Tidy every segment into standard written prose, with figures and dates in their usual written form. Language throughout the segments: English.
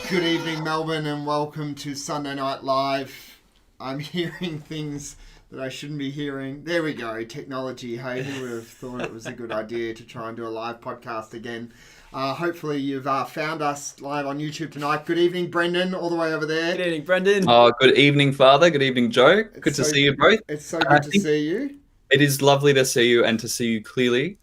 Good evening, Melbourne, and welcome to Sunday Night Live. I'm hearing things that I shouldn't be hearing. There we go, technology. Hey, who would have thought it was a good idea to try and do a live podcast again? Hopefully you've found us live on YouTube tonight. Good evening, Brendan, all the way over there. Good evening, Brendan. Oh, good evening, Father. Good evening, Joe. Good to see you both. It's so good to see you. It is lovely to see you and to see you clearly.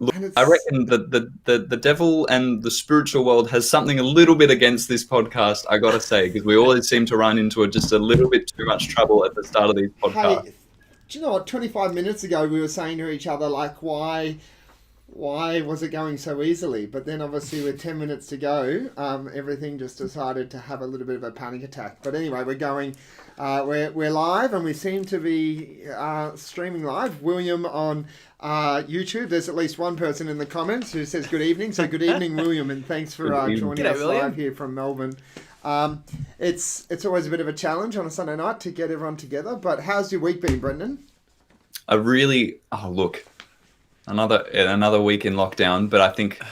Look, I reckon that the devil and the spiritual world has something a little bit against this podcast, I got to say, because we always seem to run into just a little bit too much trouble at the start of these podcasts. Hey, do you know what? 25 minutes ago, we were saying to each other, like, why was it going so easily? But then obviously with 10 minutes to go, everything just decided to have a little bit of a panic attack. But anyway, we're going, we're live, and we seem to be streaming live. William on YouTube, there's at least one person in the comments who says good evening. So good evening, William, and thanks for joining us live here from Melbourne. It's always a bit of a challenge on a Sunday night to get everyone together. But how's your week been, Brendan? Another week in lockdown, but I think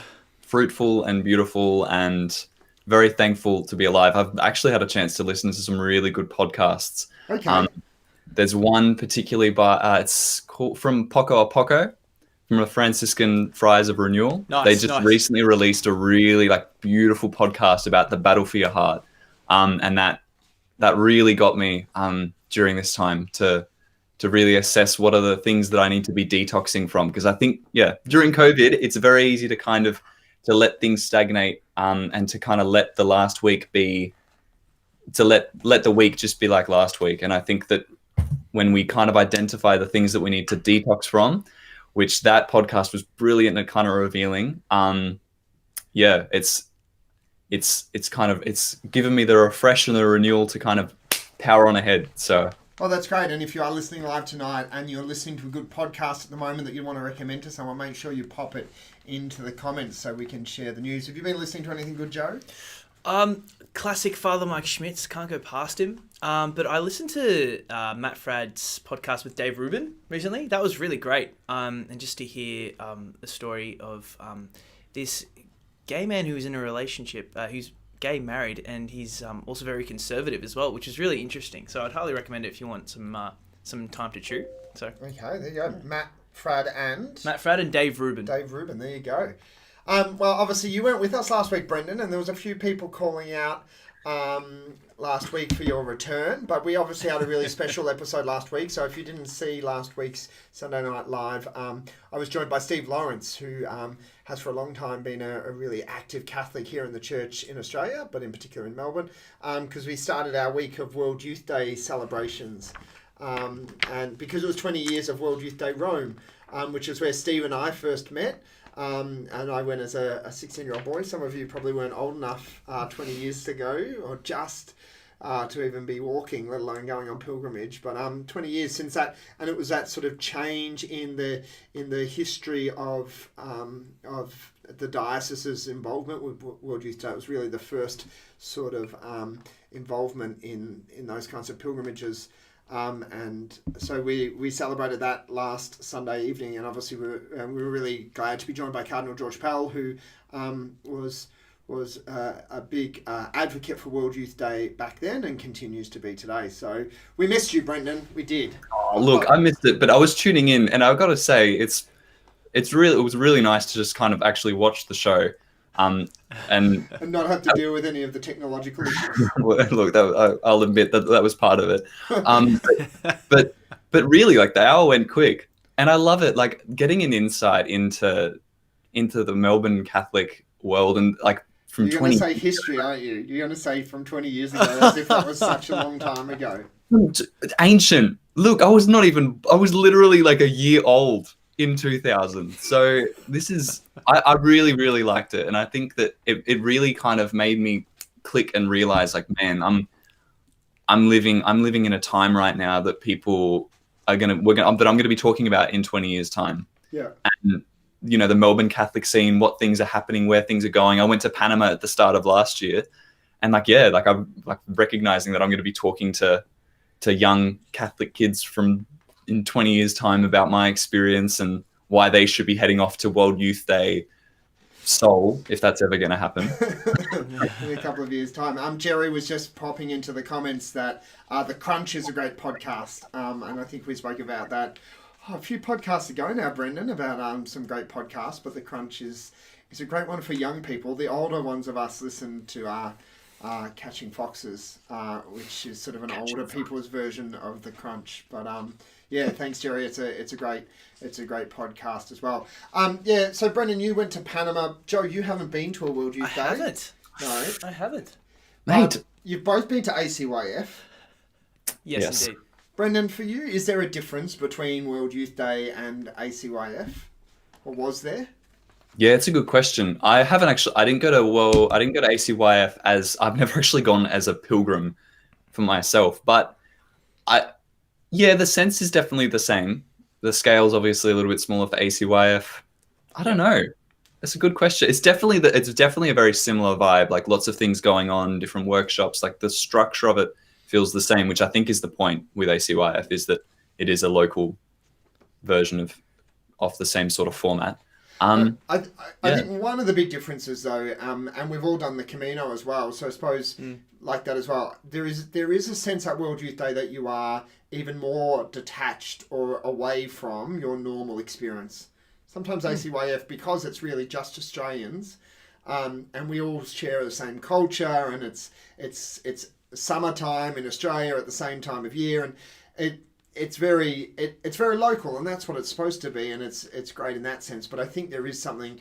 fruitful and beautiful and very thankful to be alive. I've actually had a chance to listen to some really good podcasts. Okay. There's one particularly it's called from Poco a Poco, from the Franciscan Friars of Renewal. They just recently released a really beautiful podcast about the battle for your heart. And that really got me during this time to really assess what are the things that I need to be detoxing from. Because I think, during COVID, it's very easy to to let things stagnate and to kind of let the last week be, to let the week just be like last week. And I think that when we kind of identify the things that we need to detox from, which that podcast was brilliant and kind of revealing, it's given me the refresh and the renewal to kind of power on ahead. So. Well, that's great. And if you are listening live tonight and you're listening to a good podcast at the moment that you want to recommend to someone, make sure you pop it into the comments so we can share the news. Have you been listening to anything good, Joe? Classic Father Mike Schmitz, can't go past him. But I listened to Matt Fradd's podcast with Dave Rubin recently. That was really great. And just to hear the story of this gay man who was in a relationship, who's gay, married, and he's also very conservative as well, which is really interesting. So I'd highly recommend it if you want some time to chew. So okay, there you go. Matt Fradd and Dave Rubin. Dave Rubin, there you go. Well, obviously you weren't with us last week, Brendan, and there was a few people calling out last week for your return, but we obviously had a really special episode last week. So if you didn't see last week's Sunday Night Live, I was joined by Steve Lawrence, who has for a long time been a really active Catholic here in the church in Australia, but in particular in Melbourne, because we started our week of World Youth Day celebrations. And because it was 20 years of World Youth Day Rome, which is where Steve and I first met. And I went as a 16-year-old boy. Some of you probably weren't old enough 20 years ago, or just to even be walking, let alone going on pilgrimage. But 20 years since that, and it was that sort of change in the history of the diocese's involvement with World Youth Day. It was really the first sort of involvement in those kinds of pilgrimages. And so we celebrated that last Sunday evening, and obviously we were really glad to be joined by Cardinal George Pell, who was a big advocate for World Youth Day back then and continues to be today. So we missed you, Brendan. We did. Oh, look, I missed it, but I was tuning in, and I've got to say it was really nice to just kind of actually watch the show. And not have to deal with any of the technological issues. Well, look, I'll admit that was part of it. But really, the hour went quick, and I love it. Getting an insight into the Melbourne Catholic world, and from you're 20. You're going to say history, aren't you? You're going to say from 20 years ago, as if that was such a long time ago. Ancient. Look, I was literally a year old in 2000. So this is, I really, really liked it. And I think that it really kind of made me click and realize man, I'm living in a time right now that people are that I'm going to be talking about in 20 years time. Yeah. And, the Melbourne Catholic scene, what things are happening, where things are going. I went to Panama at the start of last year, and I'm recognizing that I'm going to be talking to young Catholic kids in 20 years time about my experience and why they should be heading off to World Youth Day soul, if that's ever going to happen. In a couple of years' time. Jerry was just popping into the comments that The Crunch is a great podcast, and I think we spoke about that a few podcasts ago now, Brendan, about some great podcasts, but The Crunch is a great one for young people. The older ones of us listen to Catching Foxes, which is sort of an older people's version of The Crunch. But yeah, thanks, Jerry. It's a great podcast as well. Yeah, so Brendan, you went to Panama. Joe, you haven't been to a World Youth Day. I haven't. No, I haven't. Mate, you've both been to ACYF. Yes, indeed. Brendan, for you, is there a difference between World Youth Day and ACYF, or was there? Yeah, it's a good question. I didn't go to ACYF as I've never actually gone as a pilgrim for myself, but the sense is definitely the same. The scale's obviously a little bit smaller for ACYF. I don't know. That's a good question. It's definitely a very similar vibe, like lots of things going on, different workshops, like the structure of it feels the same, which I think is the point with ACYF, is that it is a local version of the same sort of format. I think one of the big differences, though, and we've all done the Camino as well, so I suppose like that as well, there is a sense at World Youth Day that you are even more detached or away from your normal experience. Sometimes ACYF, because it's really just Australians, and we all share the same culture, and it's summertime in Australia at the same time of year, and it's very local, and that's what it's supposed to be, and it's great in that sense. But I think there is something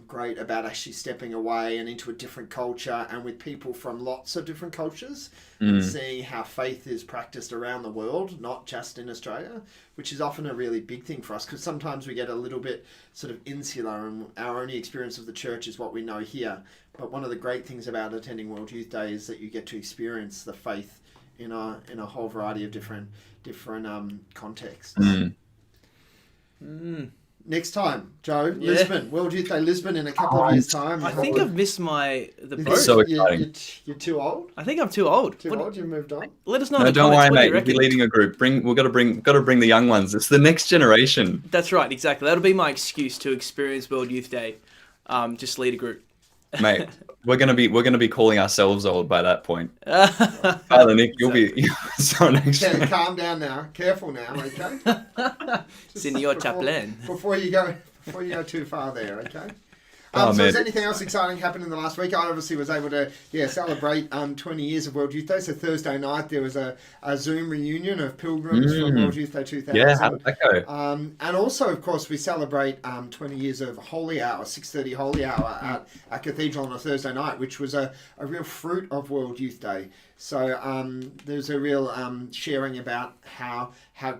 great about actually stepping away and into a different culture, and with people from lots of different cultures, and seeing how faith is practiced around the world, not just in Australia, which is often a really big thing for us, because sometimes we get a little bit sort of insular, and our only experience of the church is what we know here. But one of the great things about attending World Youth Day is that you get to experience the faith in a whole variety of different contexts. Next time, Joe, Lisbon, World Youth Day Lisbon in a couple of years' time. I think I've missed the boat. It's so exciting. You're too old? I think I'm too old. You've moved on? Let us know. No, don't worry, mate. You'll be leading a group. We've got to bring the young ones. It's the next generation. That's right, exactly. That'll be my excuse to experience World Youth Day. Just lead a group. Mate, we're gonna be calling ourselves old by that point. Father Nick, you'll be so next. Okay, calm down now. Careful now, okay? Senior chaplain. Before you go too far there, okay? So has anything else exciting happened in the last week? I obviously was able to celebrate 20 years of World Youth Day. So Thursday night there was a Zoom reunion of pilgrims from World Youth Day 2000. Yeah, how did that go? And also, of course, we celebrate 20 years of Holy Hour, 6:30 Holy Hour at Cathedral on a Thursday night, which was a real fruit of World Youth Day. So there's a real sharing about how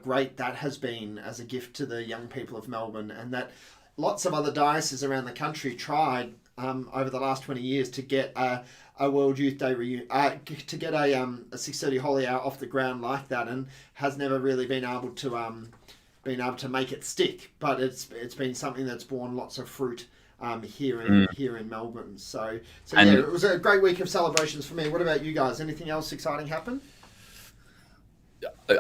great that has been as a gift to the young people of Melbourne, and that lots of other dioceses around the country tried over the last 20 years to get a World Youth Day to get a 6:30 Holy Hour off the ground like that, and has never really been able to make it stick. But it's been something that's borne lots of fruit here in Melbourne. So it was a great week of celebrations for me. What about you guys? Anything else exciting happen?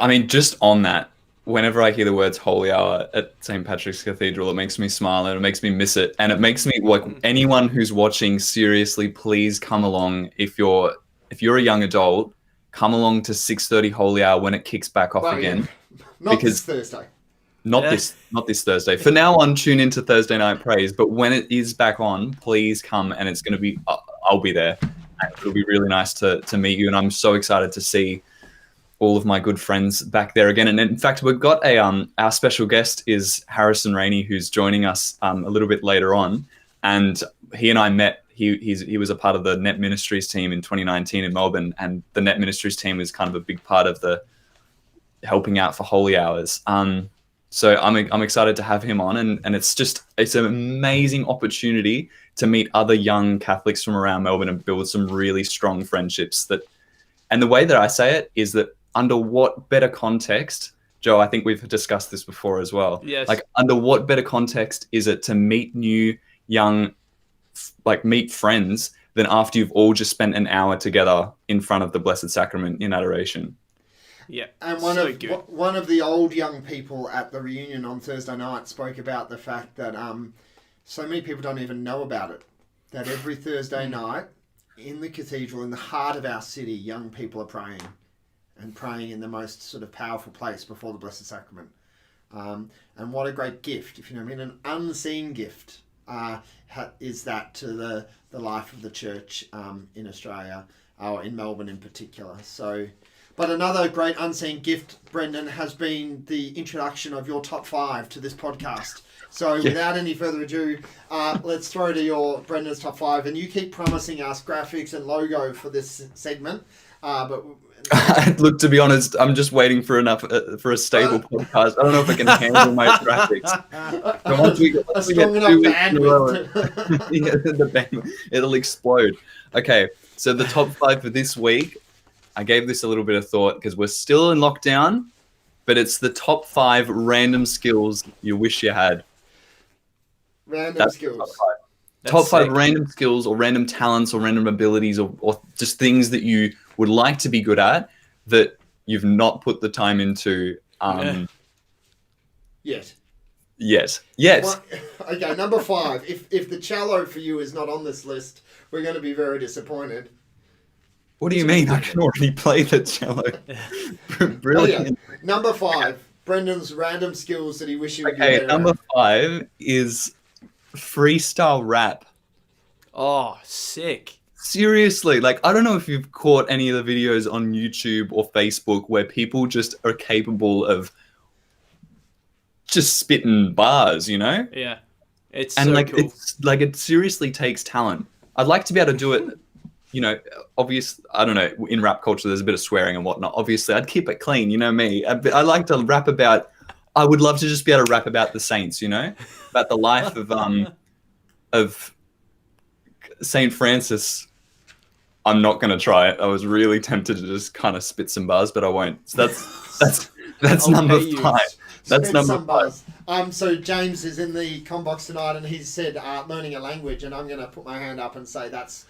I mean, just on that, whenever I hear the words Holy Hour at St. Patrick's Cathedral, it makes me smile and it makes me miss it. And it makes me, like, anyone who's watching, seriously, please come along. If you're a young adult, come along to 6:30 Holy Hour when it kicks back off again. Yeah. Not this Thursday. Not this Thursday. For now on, tune into Thursday Night Praise. But when it is back on, please come, and it's going to be, I'll be there. And it'll be really nice to meet you. And I'm so excited to see all of my good friends back there again. And in fact, we've got our special guest is Harrison Raney, who's joining us a little bit later on. And he and I met. He was a part of the Net Ministries team in 2019 in Melbourne, and the Net Ministries team was kind of a big part of the helping out for Holy Hours. So I'm excited to have him on, and it's an amazing opportunity to meet other young Catholics from around Melbourne and build some really strong friendships. And the way that I say it is that under what better context, Joe, I think we've discussed this before as well. Yes. Like, under what better context is it to meet new young, meet friends than after you've all just spent an hour together in front of the Blessed Sacrament in adoration? Yeah. And one of the old young people at the reunion on Thursday night spoke about the fact that so many people don't even know about it. That every Thursday night in the cathedral, in the heart of our city, young people are praying, and praying in the most sort of powerful place before the Blessed Sacrament. And what a great gift, if you know what I mean, an unseen gift is that to the life of the church in Australia, or in Melbourne in particular. So, but another great unseen gift, Brendan, has been the introduction of your top 5 to this podcast. So without any further ado, let's throw to Brendan's top 5, and you keep promising us graphics and logo for this segment. But look, to be honest, I'm just waiting for a stable podcast. I don't know if I can handle my graphics. So once we get enough bandwidth, it'll explode. Okay, so the top 5 for this week, I gave this a little bit of thought because we're still in lockdown, but it's the top 5 random skills you wish you had. Random skills. Top 5 random skills or random talents or random abilities or just things that you would like to be good at that you've not put the time into. Yes. Yes. Okay, number 5. If the cello for you is not on this list, we're going to be very disappointed. What do you mean? I can already play the cello. Brilliant. Oh, yeah. Number 5, Brendan's random skills that he wishes he would be better number at. 5 is freestyle rap. Oh, sick. Seriously, like, I don't know if you've caught any of the videos on YouTube or Facebook where people just are capable of just spitting bars, you know? Yeah. It's and so like cool. it's like it seriously takes talent. I'd like to be able to do it, you know, obviously, I don't know, in rap culture there's a bit of swearing and whatnot. Obviously, I'd keep it clean, you know me. I like to rap about, I would love to just be able to rap about the saints, you know? About the life of Saint Francis. I'm not going to try it. I was really tempted to just kind of spit some bars, but I won't. So that's number 5. That's number 5. So James is in the combox tonight, and he said learning a language, and I'm going to put my hand up and say that's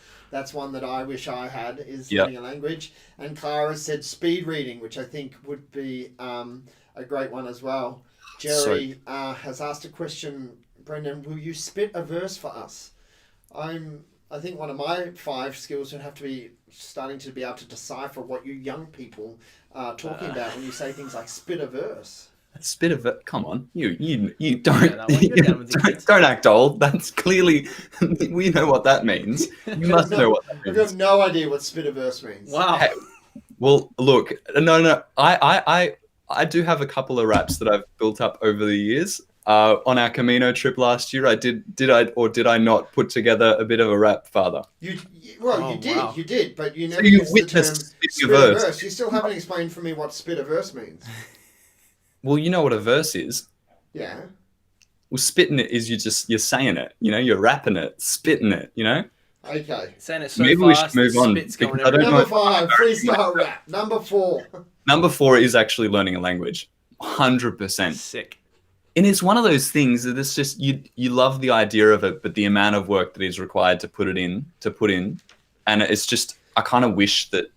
one that I wish I had, is learning a language. And Clara said speed reading, which I think would be a great one as well. Jerry has asked a question, Brendan, will you spit a verse for us? I think one of my 5 skills would have to be starting to be able to decipher what you young people are talking about when you say things like spit a verse. Spit a verse? Come on, you don't don't act old. That's clearly, we know what that means. You must know what that means. I've got no idea what spit a verse means. Wow. Hey, well, look, no, I do have a couple of raps that I've built up over the years. On our Camino trip last year, did I not put together a bit of a rap, Father? You did, but you never So you used the term witnessed spit a verse. You still haven't explained for me what spit a verse means. Well, you know what a verse is. Yeah. Well, spitting it is you're saying it, you know, you're rapping it, spitting it, you know. Okay. Saying it so Maybe fast, we should move on. spit's going Because I don't Number know 5, freestyle rap. Number 4. Number 4 is actually learning a language, 100%. Sick. And it's one of those things that it's just you love the idea of it, but the amount of work that is required to put in, and it's just I kind of wish that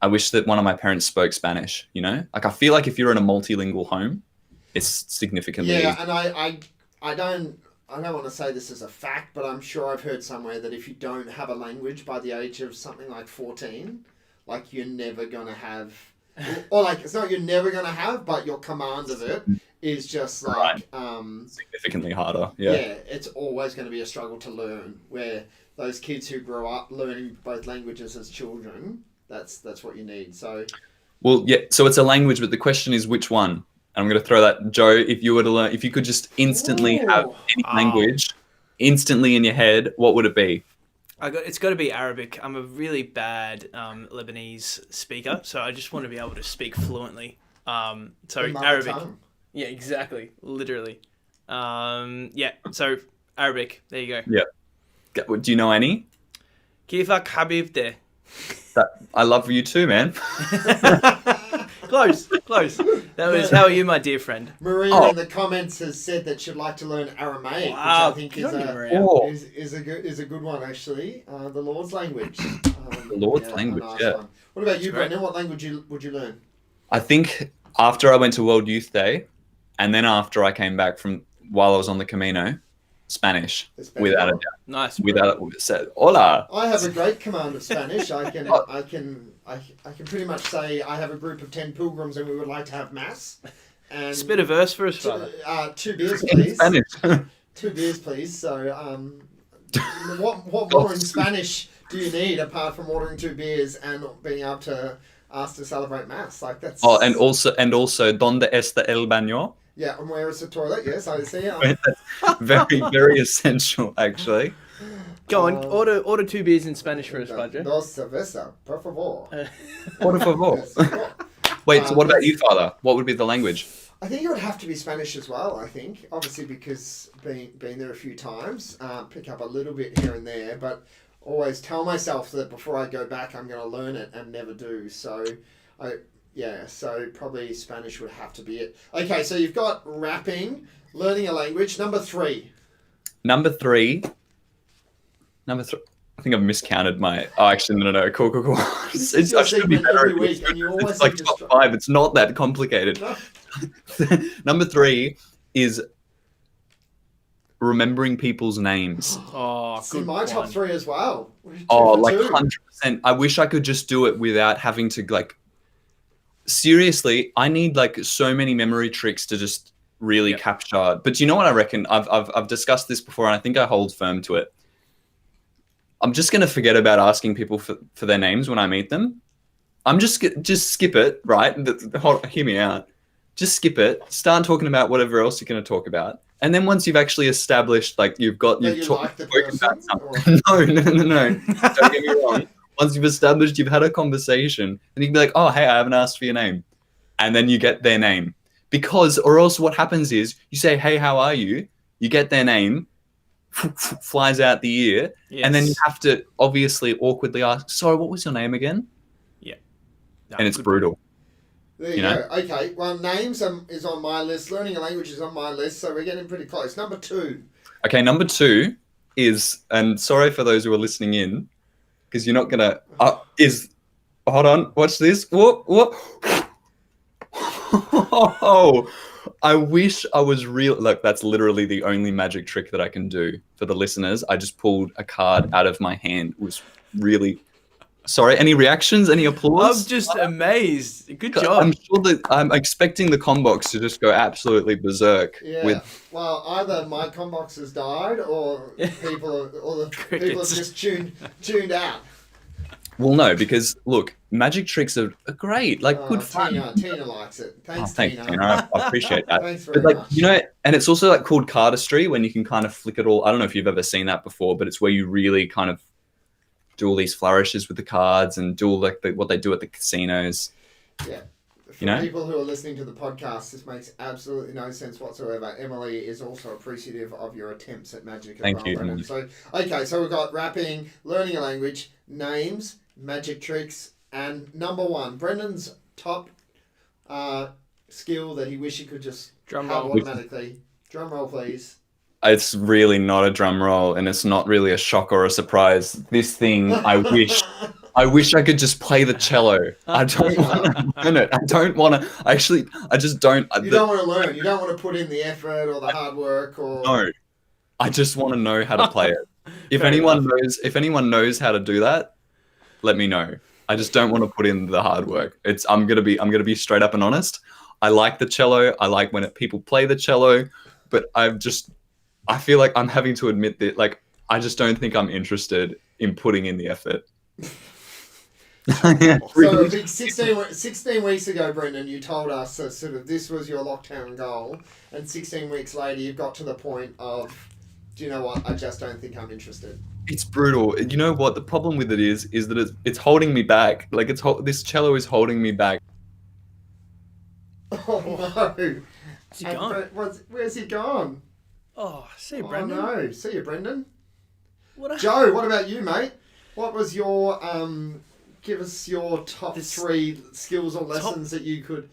one of my parents spoke Spanish. You know, like I feel like if you're in a multilingual home, it's significantly easier. And I don't want to say this as a fact, but I'm sure I've heard somewhere that if you don't have a language by the age of something like 14, like you're never gonna have. Or like it's not you're never gonna have, but your command of it is just like significantly harder. Yeah, it's always going to be a struggle to learn. Where those kids who grow up learning both languages as children, that's what you need. So, well, yeah. So it's a language, but the question is which one. And I'm going to throw that, Joe. If you could just instantly have any language instantly in your head, what would it be? It's got to be Arabic. I'm a really bad Lebanese speaker, so I just want to be able to speak fluently. So Arabic. Tongue. Yeah, exactly. Literally. So Arabic. There you go. Yeah. Do you know any? Kifak Habibte. I love you too, man. Close. That was how are you, my dear friend? Maria in the comments has said that she'd like to learn Aramaic, which I think is a good one actually. The Lord's language. The Lord's language. Nice yeah. one. What about you, Brendan? What language would you learn? I think after I went to World Youth Day, and then after I came back from while I was on the Camino, Spanish, Español. without a doubt. Nice. Without said, hola. I have a great command of Spanish. I can pretty much say I have a group of 10 pilgrims and we would like to have mass. And Spit a verse for us, Father. 2 beers, please. Spanish. 2 beers, please. So, what more in Spanish do you need apart from ordering 2 beers and being able to ask to celebrate mass? Like that's. Oh, and also, ¿Dónde está el baño? Yeah, and where is the toilet? Yes, I see. Very, very essential, actually. Go on, order 2 beers in Spanish for us, Padre. Dos cerveza, por favor. Por favor. Wait, so what about you, Father? What would be the language? I think it would have to be Spanish as well, I think. Obviously, because being there a few times, pick up a little bit here and there, but always tell myself that before I go back, I'm going to learn it and never do. So, so probably Spanish would have to be it. Okay, so you've got rapping, learning a language. Number three. I think I've miscounted my. Oh, actually, no. Cool. It's I should be better. Every week, and you always it's like top 5. It's not that complicated. No. Number 3 is remembering people's names. Oh, See, good my one. top 3 as well. Oh, like 100%. I wish I could just do it without having to like. Seriously, I need like so many memory tricks to just really capture. But you know what I reckon? I've discussed this before, and I think I hold firm to it. I'm just gonna forget about asking people for their names when I meet them. I'm just skip it, right? Hear me out. Just skip it. Start talking about whatever else you're gonna talk about, and then once you've actually established, like you've spoken about something. No. Don't get me wrong. Once you've established, you've had a conversation, and you can be like, "Oh, hey, I haven't asked for your name," and then you get their name. Because, or else, what happens is you say, "Hey, how are you?" You get their name. Flies out the ear, and then you have to obviously awkwardly ask, sorry, what was your name again? Yeah. No, and it's brutal. There you go. Okay, well, names is on my list. Learning a language is on my list, so we're getting pretty close. Number 2. Okay, number 2 is, and sorry for those who are listening in, because you're not going to, hold on, watch this. Whoop. Oh, I wish I was real. Look, that's literally the only magic trick that I can do for the listeners. I just pulled a card out of my hand. It was really sorry. Any reactions? Any applause? I'm just amazed. Good job. I'm sure that I'm expecting the combox to just go absolutely berserk. Yeah. Well, either my combox has died, or people have just tuned out. Well, no, because look, magic tricks are great. Like good fun. Tina likes it. Thanks, Tina. Tina. I appreciate that. Thanks very but much. You know, and it's also like called cardistry when you can kind of flick it all. I don't know if you've ever seen that before, but it's where you really kind of do all these flourishes with the cards and do all like what they do at the casinos. Yeah. For people who are listening to the podcast, this makes absolutely no sense whatsoever. Emily is also appreciative of your attempts at magic. Thank you. Brendan. So, so we've got rapping, learning a language, names, magic tricks, and number 1, Brendan's top skill that he wish he could just drum have roll automatically. Drum roll, please. It's really not a drum roll, and it's not really a shock or a surprise. This thing, I wish I could just play the cello. I don't want to learn it. I don't want to. Actually, I just don't. You don't want to learn. You don't want to put in the effort or the hard work or. No, I just want to know how to play it. If anyone knows how to do that, let me know. I just don't want to put in the hard work. I'm gonna be straight up and honest. I like the cello. I like when people play the cello, but I feel like I'm having to admit that, like, I just don't think I'm interested in putting in the effort. So a big 16 weeks ago, Brendan, you told us that sort of this was your lockdown goal, and 16 weeks later you've got to the point of, do you know what, I just don't think I'm interested. It's brutal. You know what? The problem with it is that it's holding me back. Like this cello is holding me back. Oh no! Is he gone? Where's he gone? Oh, see you, Brendan. Oh no! See you, Brendan. Joe, what about you, mate? What was your give us your top 3 skills or lessons that you could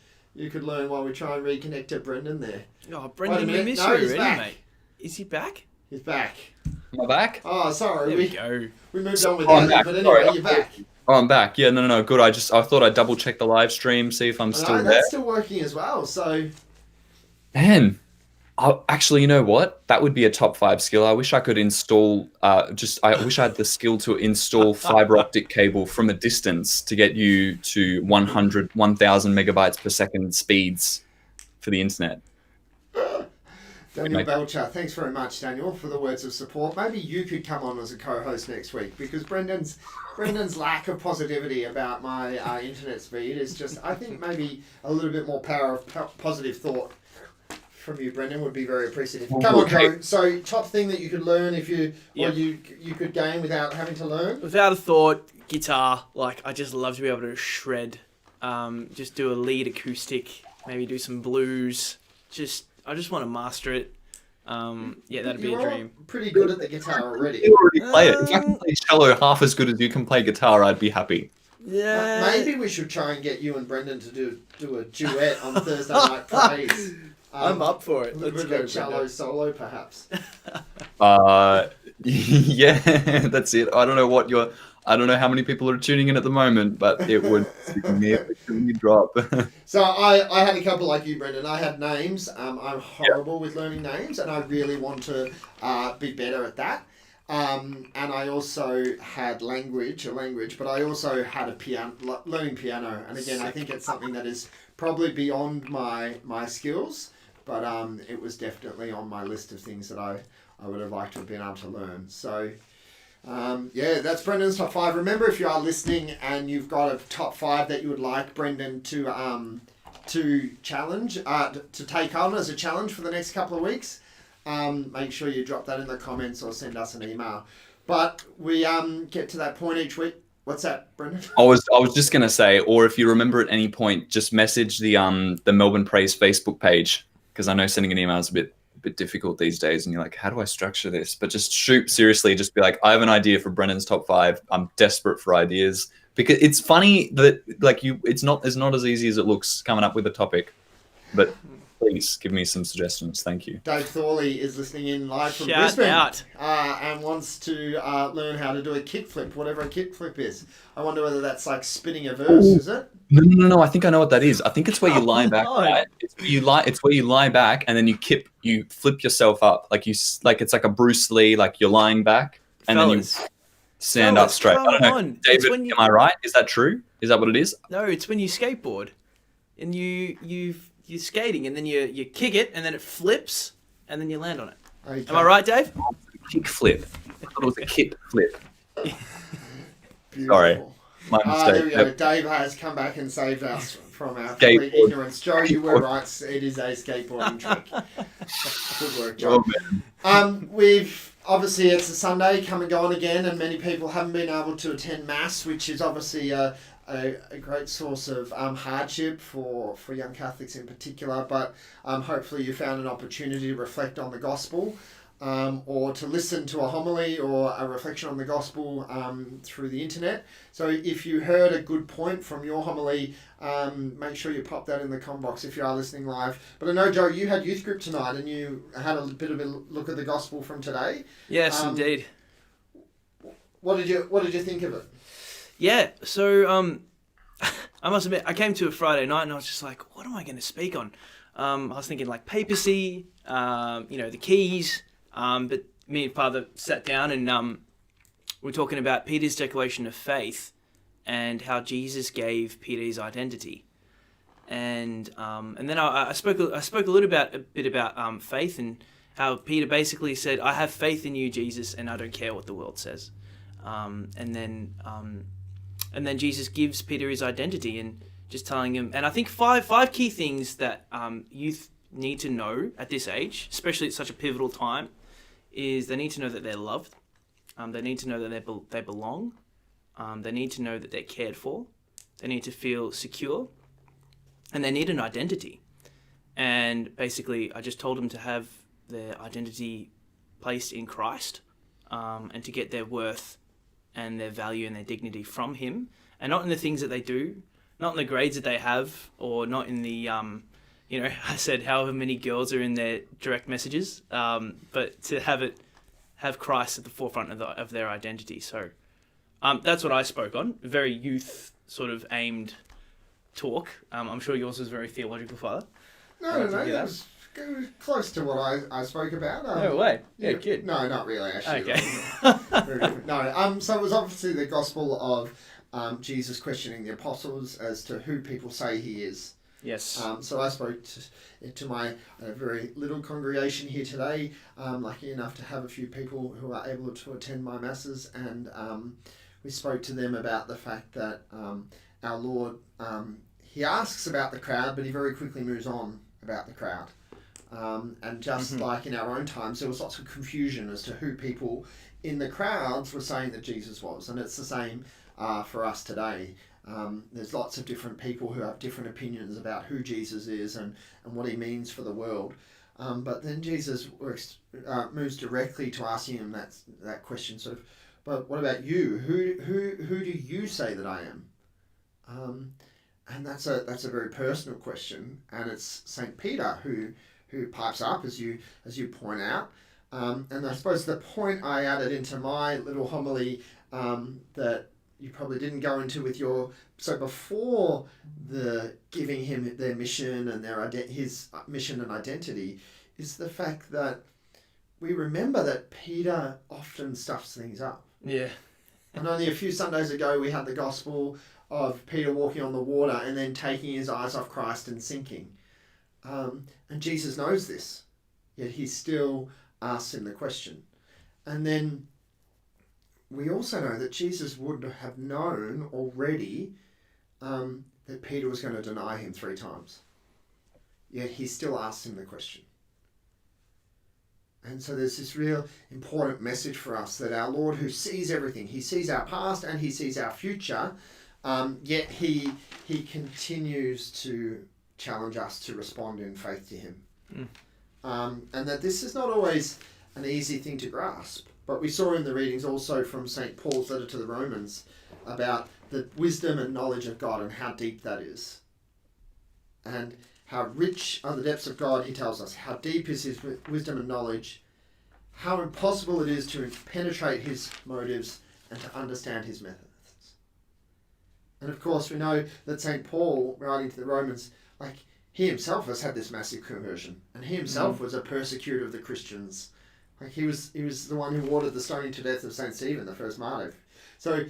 learn while we try and reconnect to Brendan there? Oh, Brendan, we miss you already, mate. Is he back? He's back. Am I back? Oh, sorry. There we go. We moved on with that, but anyway, you're back. Oh, I'm back. Yeah, no, good. I thought I'd double check the live stream, see if I'm still there. That's still working as well, so... Man, Actually, you know what? That would be a top 5 skill. I wish I could install. I wish I had the skill to install fiber optic cable from a distance to get you to 1,000 megabytes per second speeds for the internet. Daniel Belcher, thanks very much, Daniel, for the words of support. Maybe you could come on as a co-host next week, because Brendan's lack of positivity about my internet speed is just, I think maybe a little bit more power of positive thought from you, Brendan, would be very appreciative. Come on, Joe. So, top thing that you could learn or you could gain without having to learn? Without a thought, guitar. Like, I just love to be able to shred. Just do a lead acoustic, maybe do some blues. I just want to master it. That'd be a dream. Pretty good at the guitar already. You already play it. If I can play cello half as good as you can play guitar, I'd be happy. Yeah. Maybe we should try and get you and Brendan to do a duet on Thursday Night Praise. I'm up for it. Let's go cello solo, perhaps. Yeah, that's it. I don't know how many people are tuning in at the moment, but it would significantly drop. So I had a couple like you, Brendan. I had names. I'm horrible with learning names, and I really want to be better at that. And I also had a language, but I also had learning piano. And again, I think it's something that is probably beyond my skills, but it was definitely on my list of things that I would have liked to have been able to learn. So, that's Brendan's top 5. Remember, if you are listening and you've got a top 5 that you would like Brendan to challenge, to take on as a challenge for the next couple of weeks, make sure you drop that in the comments or send us an email. But we get to that point each week. What's that, Brendan? I was just gonna say, or if you remember at any point, just message the Melbourne Praise Facebook page, because I know sending an email is a bit difficult these days, and you're like, how do I structure this? But just seriously, just be like, I have an idea for Brendan's top 5. I'm desperate for ideas, because it's funny that it's not as easy as it looks coming up with a topic. But please give me some suggestions. Thank you. Dave Thorley is listening in live from Shout Brisbane out. And wants to learn how to do a kickflip, whatever a kickflip is. I wonder whether that's like spinning a verse, is it? No. I think I know what that is. I think it's where you lie back. Right? It's where you lie back, and then you flip yourself up, it's like a Bruce Lee, like you're lying back, and then you stand up straight. I don't know, David, am I right? Is that true? Is that what it is? No, it's when you skateboard, and you're skating, and then you kick it, and then it flips, and then you land on it. Okay. Am I right, Dave? Kick flip. I thought it was a kick flip. Sorry. My mistake. There we go. Dave has come back and saved us from our complete ignorance. Joe, you were right. It is a skateboarding trick. Good work, Joe. We've obviously, it's a Sunday, come and go on again, and many people haven't been able to attend Mass, which is obviously a great source of hardship for young Catholics in particular. But hopefully you found an opportunity to reflect on the gospel. Or to listen to a homily or a reflection on the gospel through the internet. So if you heard a good point from your homily, make sure you pop that in the comment box if you are listening live. But I know, Joe, you had youth group tonight and you had a bit of a look at the gospel from today. Yes, indeed. What did you think of it? Yeah, so I must admit, I came to a Friday night and I was just like, what am I going to speak on? I was thinking like papacy, the keys. But me and Father sat down and we're talking about Peter's declaration of faith and how Jesus gave Peter his identity, and then I spoke a little bit about faith and how Peter basically said, "I have faith in you, Jesus, and I don't care what the world says," and then Jesus gives Peter his identity and just telling him, and I think five key things that youth need to know at this age, especially at such a pivotal time, is they need to know that they're loved, they need to know that they belong, they need to know that they're cared for, they need to feel secure, and they need an identity. And basically, I just told them to have their identity placed in Christ, and to get their worth and their value and their dignity from Him, and not in the things that they do, not in the grades that they have, or not in the I said however many girls are in their direct messages, but to have Christ at the forefront of their identity. So that's what I spoke on. Very youth sort of aimed talk. I'm sure yours was very theological, Father. No, it was close to what I spoke about. No way. Yeah, good. No, not really, actually. Okay. Very different. No, so it was obviously the gospel of Jesus questioning the apostles as to who people say he is. Yes. So I spoke to my very little congregation here today. Lucky enough to have a few people who are able to attend my masses, and we spoke to them about the fact that our Lord, he asks about the crowd, but he very quickly moves on about the crowd. And just like in our own times, there was lots of confusion as to who people in the crowds were saying that Jesus was, and it's the same for us today. There's lots of different people who have different opinions about who Jesus is and what he means for the world. But then Jesus moves directly to asking him that question, sort of, but what about you? Who do you say that I am? And that's a very personal question, and it's St. Peter who pipes up, as you point out. And I suppose the point I added into my little homily that you probably didn't go into with so before the giving him their mission and his mission and identity is the fact that we remember that Peter often stuffs things up. Yeah. And only a few Sundays ago we had the gospel of Peter walking on the water and then taking his eyes off Christ and sinking. And Jesus knows this, yet he still asks him the question. And then we also know that Jesus would have known already that Peter was going to deny him 3 times. Yet he still asks him the question. And so there's this real important message for us that our Lord, who sees everything, he sees our past and he sees our future, yet he continues to challenge us to respond in faith to him. And that this is not always an easy thing to grasp. But we saw in the readings also from St. Paul's letter to the Romans about the wisdom and knowledge of God and how deep that is. And how rich are the depths of God, he tells us. How deep is his wisdom and knowledge. How impossible it is to penetrate his motives and to understand his methods. And of course we know that St. Paul, writing to the Romans, he himself has had this massive conversion. And he himself was a persecutor of the Christians. He was the one who ordered the stoning to death of St. Stephen, the first martyr. So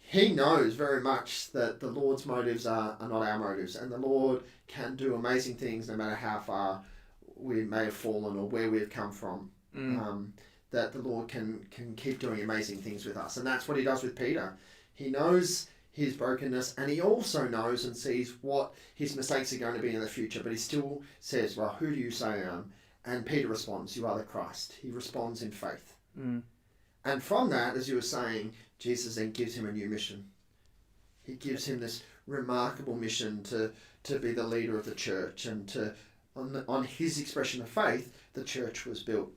he knows very much that the Lord's motives are not our motives, and the Lord can do amazing things no matter how far we may have fallen or where we have come from. That the Lord can keep doing amazing things with us. And that's what he does with Peter. He knows his brokenness, and he also knows and sees what his mistakes are going to be in the future, but he still says, well, who do you say I am? And Peter responds, you are the Christ. He responds in faith. And from that, as you were saying, Jesus then gives him a new mission. He gives him this remarkable mission to be the leader of the church, and on his expression of faith, the church was built.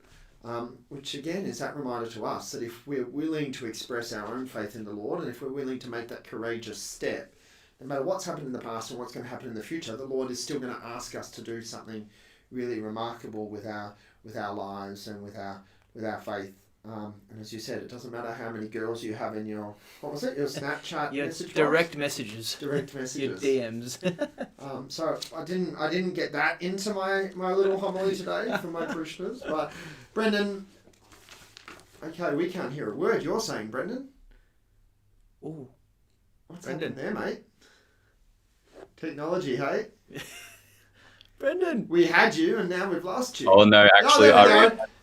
Which again is that reminder to us that if we're willing to express our own faith in the Lord, and if we're willing to make that courageous step, no matter what's happened in the past and what's going to happen in the future, the Lord is still going to ask us to do something really remarkable with our lives and with our faith. And as you said, it doesn't matter how many girls you have in your your Snapchat message direct box? messages. Direct messages. Your DMs. So I didn't get that into my little homily today from my parishioners. But Brendan, okay, we can't hear a word you're saying, Brendan. Ooh, what's happening there, mate? Technology, hey. Brendan. We had you, and now we've lost you. Oh no, actually,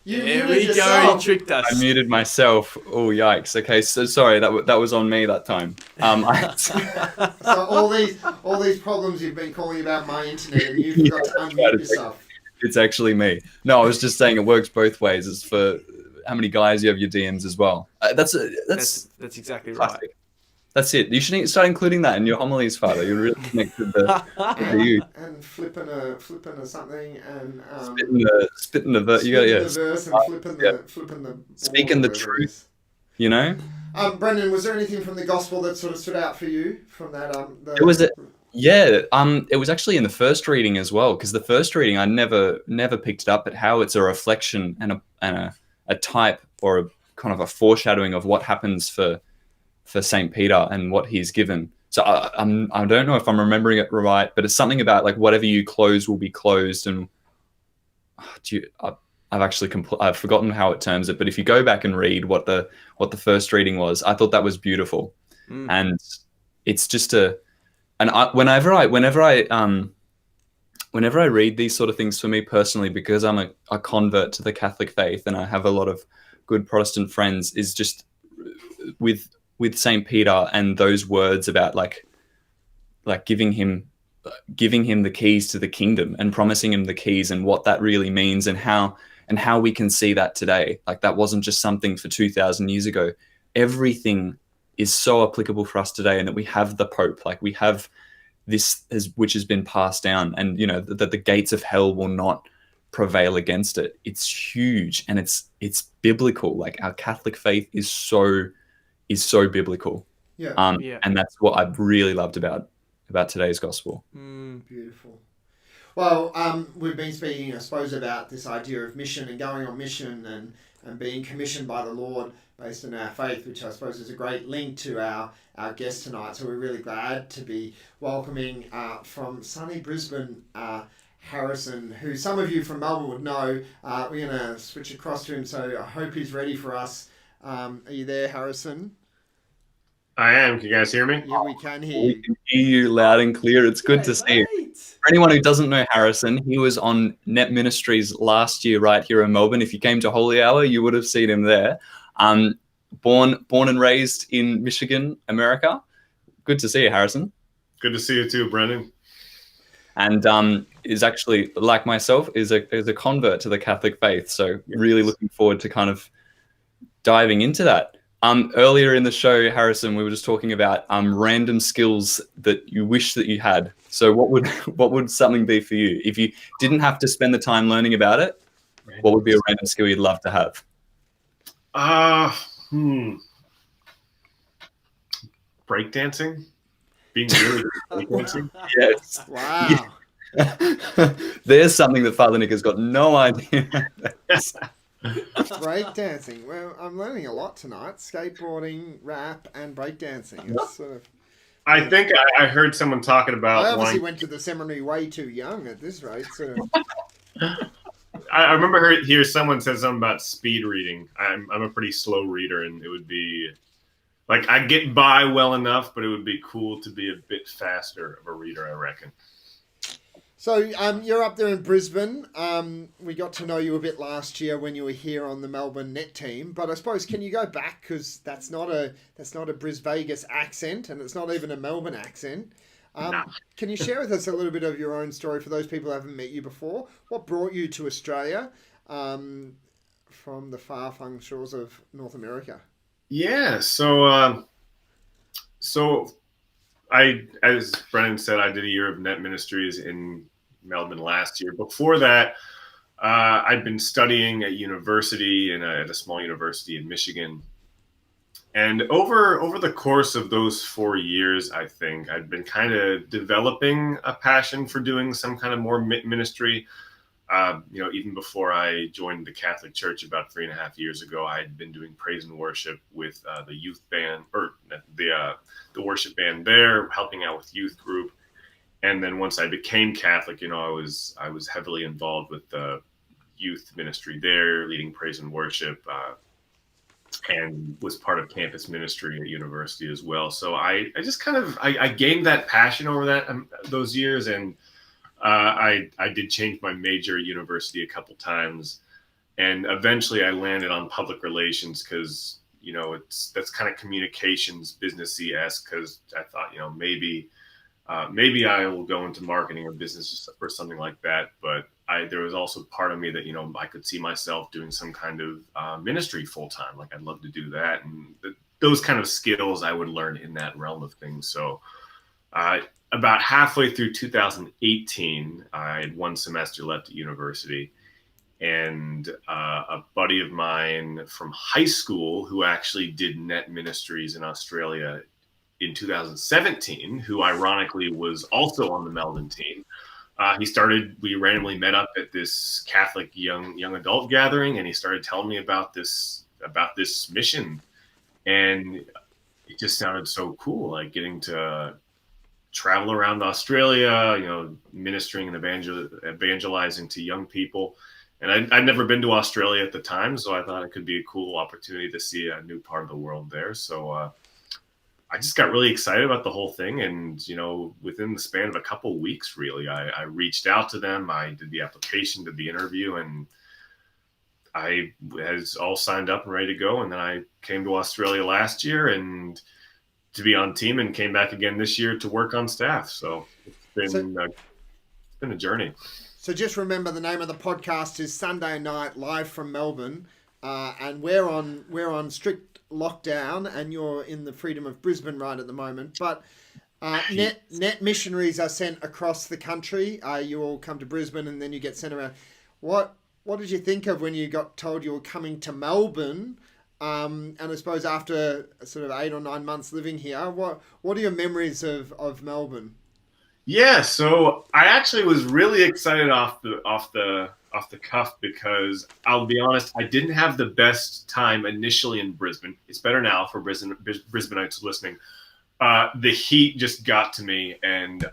Here we go. He tricked us. I muted myself. Oh yikes! Okay, so sorry, that was on me that time. So all these problems you've been calling about my internet, and you forgot to unmute yourself. It's actually me. No, I was just saying it works both ways. It's for how many guys you have your DMs as well. That's exactly classic. right. That's it. You should start including that in your homilies, Father. You're really connected to you. And flipping a something and spitting the verse. You got the verse and flipping the speaking the truth. You know. Brendan, was there anything from the gospel that sort of stood out for you from that? It was it was actually in the first reading as well, because the first reading I never picked it up, but how it's a reflection and a type or a kind of a foreshadowing of what happens for St. Peter and what he's given. So I don't know if I'm remembering it right, but it's something about like whatever you close will be closed, and I've forgotten how it terms it, but if you go back and read what the first reading was, I thought that was beautiful. And it's just whenever I read these sort of things, for me personally, because I'm a convert to the Catholic faith and I have a lot of good Protestant friends, is just with St. Peter and those words about like giving him the keys to the kingdom and promising him the keys, and what that really means, and how we can see that today. Like, that wasn't just something for 2,000 years ago. Everything is so applicable for us today, and that we have the Pope, like we have this which has been passed down, and that the gates of hell will not prevail against it. It's huge, and it's biblical. Like, our Catholic faith is so biblical. And that's what I've really loved about today's gospel. Beautiful. Well, we've been speaking, I suppose, about this idea of mission and going on mission and being commissioned by the Lord based on our faith, which I suppose is a great link to our guest tonight. So we're really glad to be welcoming from sunny Brisbane, Harrison, who some of you from Melbourne would know. We're going to switch across to him, so I hope he's ready for us. Are you there, Harrison? I am. Can you guys hear me? Yeah, we can hear you. We can hear you loud and clear. It's good to see you. For anyone who doesn't know Harrison, he was on Net Ministries last year right here in Melbourne. If you came to Holy Hour, you would have seen him there. Born and raised in Michigan, America. Good to see you, Harrison. Good to see you too, Brendan. And is actually, like myself, is a convert to the Catholic faith. So really looking forward to kind of diving into that. Earlier in the show, Harrison, we were just talking about random skills that you wish that you had. So what would something be for you if you didn't have to spend the time learning about it? What would be a random skill you'd love to have? Breakdancing. Being really good at breakdancing. Yes. Wow. There's something that Father Nick has got no idea. Breakdancing. Well, I'm learning a lot tonight. Skateboarding, rap, and breakdancing. It's sort of... I think I heard someone talking about... I obviously went to the seminary way too young at this rate. So. I remember hear someone said something about speed reading. I'm a pretty slow reader, and it would be... Like, I get by well enough, but it would be cool to be a bit faster of a reader, I reckon. So you're up there in Brisbane. We got to know you a bit last year when you were here on the Melbourne Net team. But I suppose, can you go back, because that's not a Bris Vegas accent, and it's not even a Melbourne accent. No. Can you share with us a little bit of your own story for those people who haven't met you before? What brought you to Australia from the far-flung shores of North America? Yeah, so as Brennan said, I did a year of Net Ministries in Melbourne last year. Before that, I'd been studying at university at a small university in Michigan. And over the course of those 4 years, I think I'd been kind of developing a passion for doing some kind of more ministry. Even before I joined the Catholic Church about 3.5 years ago, I had been doing praise and worship with the youth band, or the worship band there, helping out with youth group. And then once I became Catholic, I was heavily involved with the youth ministry there, leading praise and worship, and was part of campus ministry at university as well. So I just kind of I gained that passion over those years, and I did change my major at university a couple times, and eventually I landed on public relations because that's kind of communications businessy-esque, because I thought maybe I will go into marketing or business or something like that. But there was also part of me that I could see myself doing some kind of ministry full time. Like, I'd love to do that, and those kind of skills I would learn in that realm of things. So about halfway through 2018, I had one semester left at university, and a buddy of mine from high school who actually did Net Ministries in Australia in 2017, who ironically was also on the Melbourne team. We randomly met up at this Catholic young adult gathering, and he started telling me about this mission, and it just sounded so cool, like getting to travel around Australia, ministering and evangelizing to young people. And I'd never been to Australia at the time, so I thought it could be a cool opportunity to see a new part of the world there. So I just got really excited about the whole thing. And, within the span of a couple of weeks, really, I reached out to them. I did the application, did the interview, and I was all signed up and ready to go. And then I came to Australia last year and to be on team, and came back again this year to work on staff. So it's been a journey. So just remember, the name of the podcast is Sunday Night Live from Melbourne, and we're on strict lockdown, and you're in the freedom of Brisbane right at the moment. But net missionaries are sent across the country. You all come to Brisbane, and then you get sent around. What did you think of when you got told you were coming to Melbourne? And I suppose after sort of 8 or 9 months living here, what are your memories of Melbourne? Yeah, so I actually was really excited off the cuff, because I'll be honest, I didn't have the best time initially in Brisbane. It's better now for Brisbaneites listening. The heat just got to me, and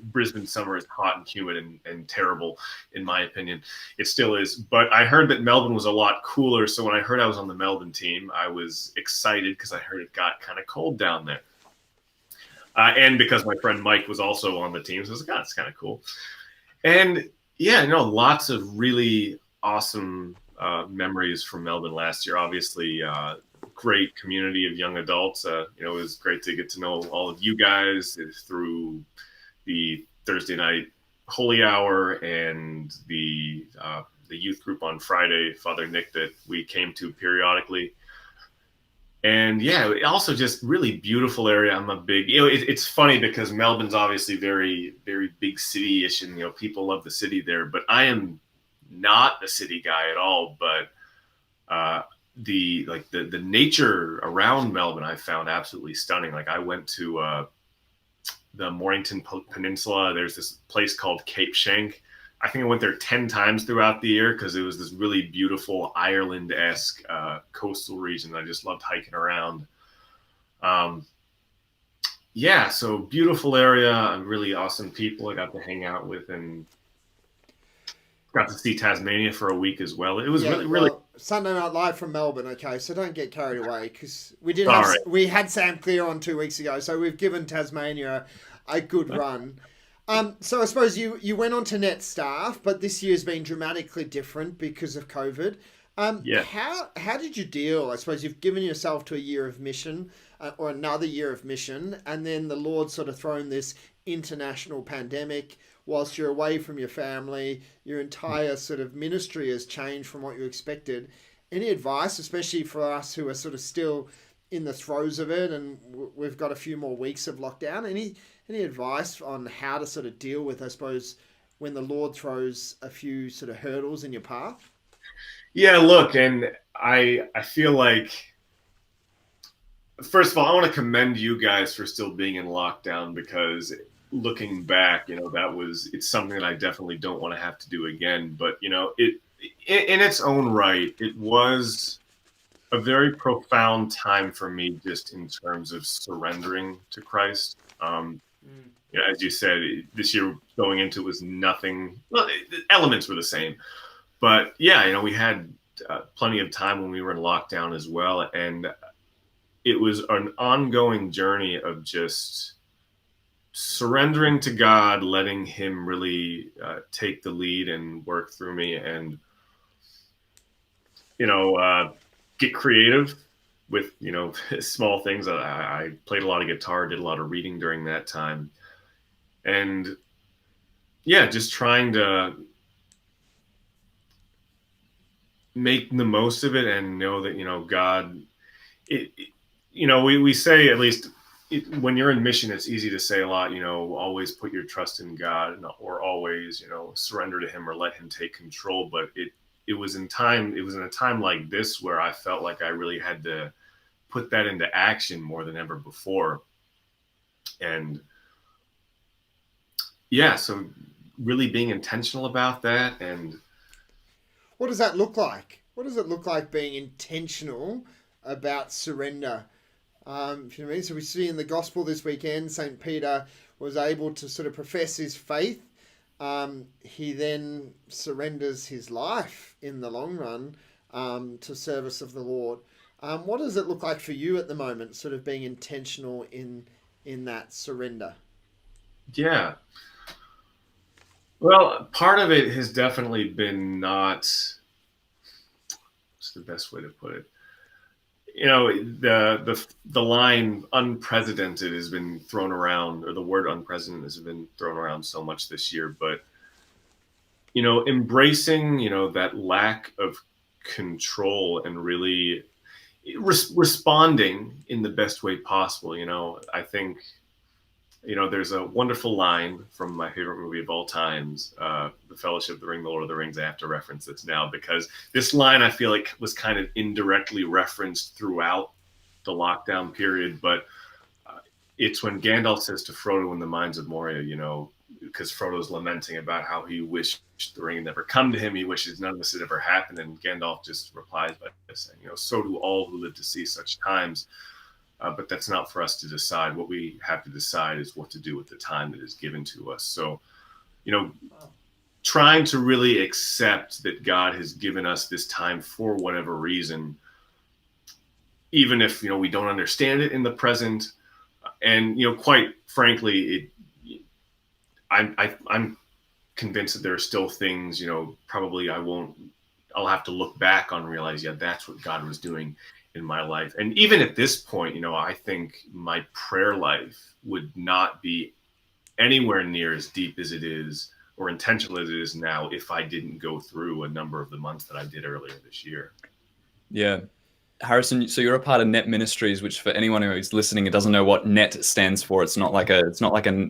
Brisbane summer is hot and humid and terrible, in my opinion. It still is. But I heard that Melbourne was a lot cooler. So when I heard I was on the Melbourne team, I was excited because I heard it got kind of cold down there. And because my friend Mike was also on the team, so I was like, it's kind of cool. And yeah, lots of really awesome memories from Melbourne last year. Obviously, great community of young adults. It was great to get to know all of you guys through the Thursday night holy hour and the youth group on Friday, Father Nick, that we came to periodically. And yeah, also just really beautiful area. I'm a big, it's funny because Melbourne's obviously very, very big city-ish, and people love the city there. But I am not a city guy at all. But the nature around Melbourne I found absolutely stunning. Like, I went to the Mornington Peninsula. There's this place called Cape Schanck. I think I went there 10 times throughout the year because it was this really beautiful Ireland-esque coastal region. I just loved hiking around. So beautiful area, really awesome people I got to hang out with, and got to see Tasmania for a week as well. It was really Sunday Night Live from Melbourne. Okay, so don't get carried away, because we had Sam Clear on 2 weeks ago, so we've given Tasmania a good run. So I suppose you went on to net staff, but this year's been dramatically different because of COVID. How did you deal? I suppose you've given yourself to a year of mission, or another year of mission, and then the Lord's sort of thrown this international pandemic whilst you're away from your family. Your entire sort of ministry has changed from what you expected. Any advice, especially for us who are sort of still in the throes of it, and we've got a few more weeks of lockdown? Any advice on how to sort of deal with, I suppose, when the Lord throws a few sort of hurdles in your path? Yeah, look, and I feel like, first of all, I want to commend you guys for still being in lockdown, because looking back, it's something that I definitely don't want to have to do again. But, it in its own right, it was a very profound time for me, just in terms of surrendering to Christ. As you said, this year going into it was nothing. Well, the elements were the same, but yeah, we had plenty of time when we were in lockdown as well, and it was an ongoing journey of just surrendering to God, letting Him really take the lead and work through me, and get creative with small things. I played a lot of guitar, did a lot of reading during that time, and yeah, just trying to make the most of it and know that God. We say, at least when you're in mission, it's easy to say a lot. Always put your trust in God, or always surrender to Him or let Him take control. But it was in a time like this where I felt like I really had to put that into action more than ever before. And yeah, so really being intentional about that. And what does that look like? What does it look like being intentional about surrender? You know what I mean? So we see in the gospel this weekend, St. Peter was able to sort of profess his faith he then surrenders his life in the long run to service of the Lord. What does it look like for you at the moment, sort of being intentional in that surrender? Yeah. Well, part of it has definitely been what's the best way to put it? The line unprecedented has been thrown around, or the word unprecedented has been thrown around so much this year, but embracing that lack of control and really responding in the best way possible. I think there's a wonderful line from my favorite movie of all times, The Fellowship of the Ring, The Lord of the Rings. I have to reference this now because this line I feel like was kind of indirectly referenced throughout the lockdown period, but it's when Gandalf says to Frodo in the Mines of Moria, because Frodo's lamenting about how he wished the ring had never come to him. He wishes none of this had ever happened. And Gandalf just replies by saying, so do all who live to see such times. But that's not for us to decide. What we have to decide is what to do with the time that is given to us. So, trying to really accept that God has given us this time for whatever reason, even if, we don't understand it in the present. And, quite frankly, I'm convinced that there are still things, probably I'll have to look back on and realize, that's what God was doing in my life. And even at this point, I think my prayer life would not be anywhere near as deep as it is or intentional as it is now if I didn't go through a number of the months that I did earlier this year. Yeah. Harrison, so you're a part of Net Ministries, which for anyone who is listening and doesn't know what net stands for, it's not like a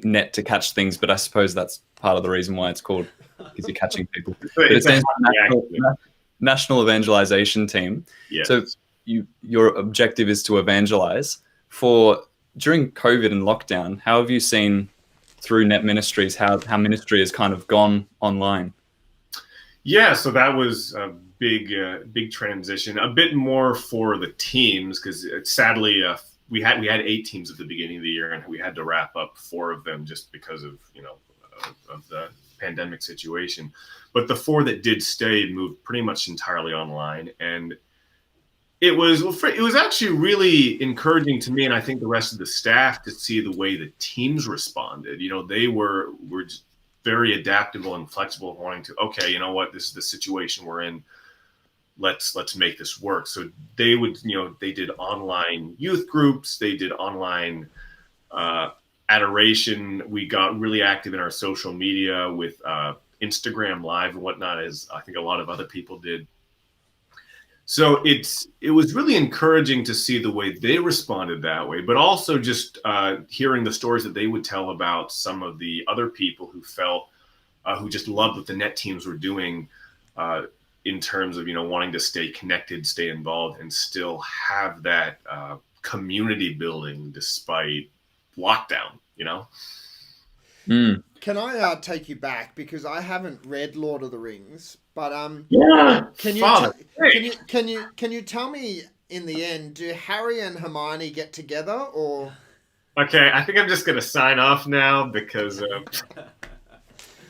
net to catch things, but I suppose that's part of the reason why it's called, because you're catching people. But it stands for National Evangelisation Team. Yes. So your objective is to evangelize. During COVID and lockdown, how have you seen through Net Ministries how ministry has kind of gone online? Yeah, so that was a big transition. A bit more for the teams because sadly we had 8 teams at the beginning of the year and we had to wrap up 4 of them just because of of the pandemic situation. But the 4 that did stay moved pretty much entirely online, and it was actually really encouraging to me, and I think the rest of the staff, to see the way the teams responded. They were just very adaptable and flexible, wanting to, okay, this is the situation we're in. Let's make this work. So they did online youth groups, they did online adoration. We got really active in our social media with Instagram Live and whatnot, as I think a lot of other people did. So it was really encouraging to see the way they responded that way, but also just hearing the stories that they would tell about some of the other people who felt, who just loved what the net teams were doing in terms of, wanting to stay connected, stay involved, and still have that community building despite lockdown, Mm. Can I take you back, because I haven't read Lord of the Rings, but can you tell me in the end, do Harry and Hermione get together or? Okay, I think I'm just gonna sign off now because.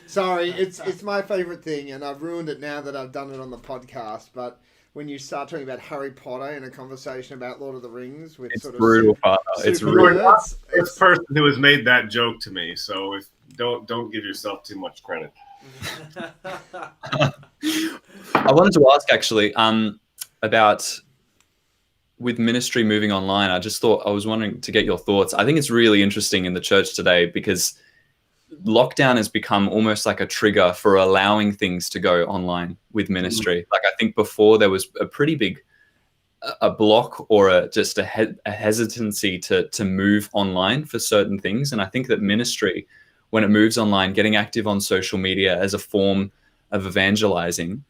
Sorry, it's my favorite thing, and I've ruined it now that I've done it on the podcast. But when you start talking about Harry Potter in a conversation about Lord of the Rings, with It's sort brutal. It's brutal. This person who has made that joke to me, so don't give yourself too much credit. I wanted to ask actually about with ministry moving online. I was wondering to get your thoughts. I think it's really interesting in the church today because lockdown has become almost like a trigger for allowing things to go online with ministry. Like I think before there was a pretty big a block or a hesitancy to move online for certain things. And I think that ministry, when it moves online, getting active on social media as a form of evangelizing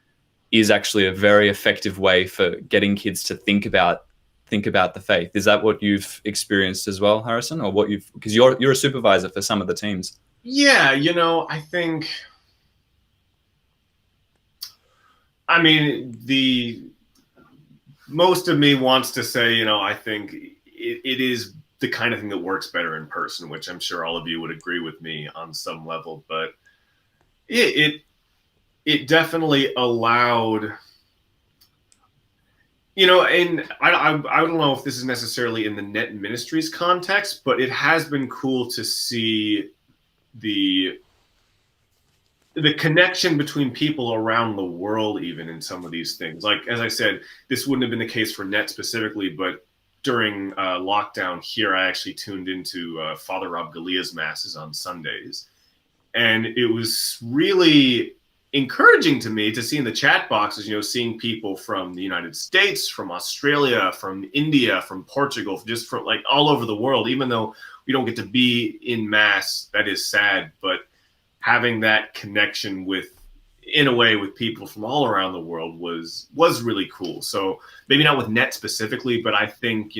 is actually a very effective way for getting kids to think about the faith. Is that what you've experienced as well, Harrison, or because you're a supervisor for some of the teams? Yeah, I think, most of me wants to say, I think it is the kind of thing that works better in person, which I'm sure all of you would agree with me on some level. But It definitely allowed, and I don't know if this is necessarily in the net ministries context, but it has been cool to see the connection between people around the world, even in some of these things. Like, as I said, this wouldn't have been the case for net specifically, but during lockdown here, I actually tuned into Father Rob Galia's masses on Sundays. And it was really encouraging to me to see in the chat boxes, seeing people from the United States, from Australia, from India, from Portugal, just from like all over the world, even though we don't get to be in mass. That is sad, but having that connection in a way with people from all around the world was really cool. So maybe not with net specifically, but I think,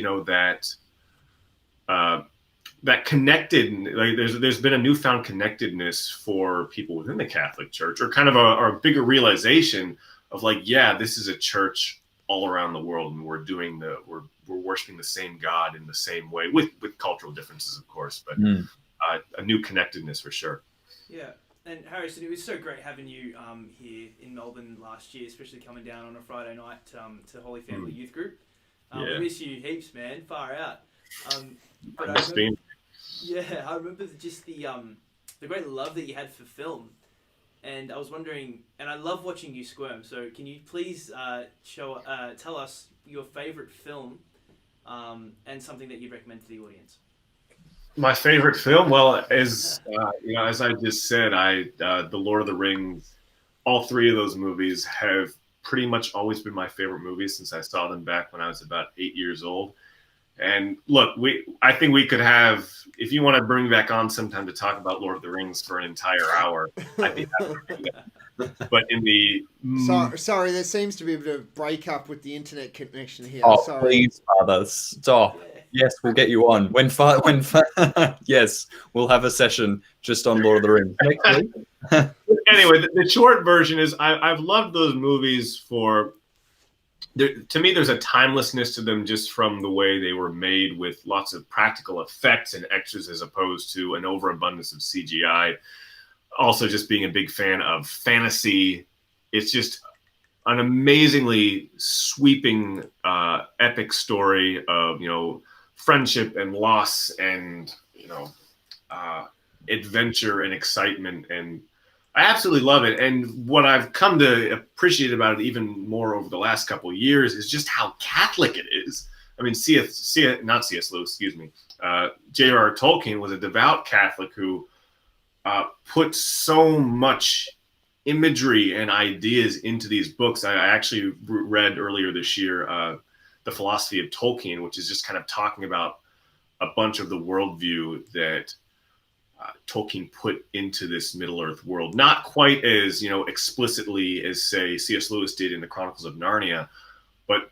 that connected, like there's been a newfound connectedness for people within the Catholic Church, or kind of a bigger realization of like, yeah, this is a church all around the world, and we're worshiping the same God in the same way, with cultural differences, of course, but a new connectedness for sure. Yeah. And Harrison, it was so great having you here in Melbourne last year, especially coming down on a Friday night to Holy Family Youth Group. We miss you heaps, man. Far out. But I remember just the great love that you had for film, and I was wondering, and I love watching you squirm. So can you please tell us your favorite film, and something that you'd recommend to the audience? My favorite film, well, as I just said, The Lord of the Rings, all three of those movies have pretty much always been my favorite movies since I saw them back when I was about 8 years old. And look, I think we could have, if you want to bring back on sometime to talk about Lord of the Rings for an entire hour, I think that would be good. But in the sorry, there seems to be a bit of breakup with the internet connection here. Oh, sorry. Please, Father, stop. Yes, we'll get you on. Yes, we'll have a session just on Lord of the Rings. Anyway, the short version is I've loved those movies for. To me, there's a timelessness to them just from the way they were made, with lots of practical effects and extras as opposed to an overabundance of CGI. Also, just being a big fan of fantasy. It's just an amazingly sweeping, epic story of, friendship and loss and, adventure and excitement. And I absolutely love it. And what I've come to appreciate about it even more over the last couple of years is just how Catholic it is. I mean, not C.S. Lewis, excuse me. J.R.R. Tolkien was a devout Catholic who put so much imagery and ideas into these books. I actually read earlier this year The Philosophy of Tolkien, which is just kind of talking about a bunch of the worldview that Tolkien put into this Middle-earth world. Not quite as, explicitly as, say, C.S. Lewis did in the Chronicles of Narnia, but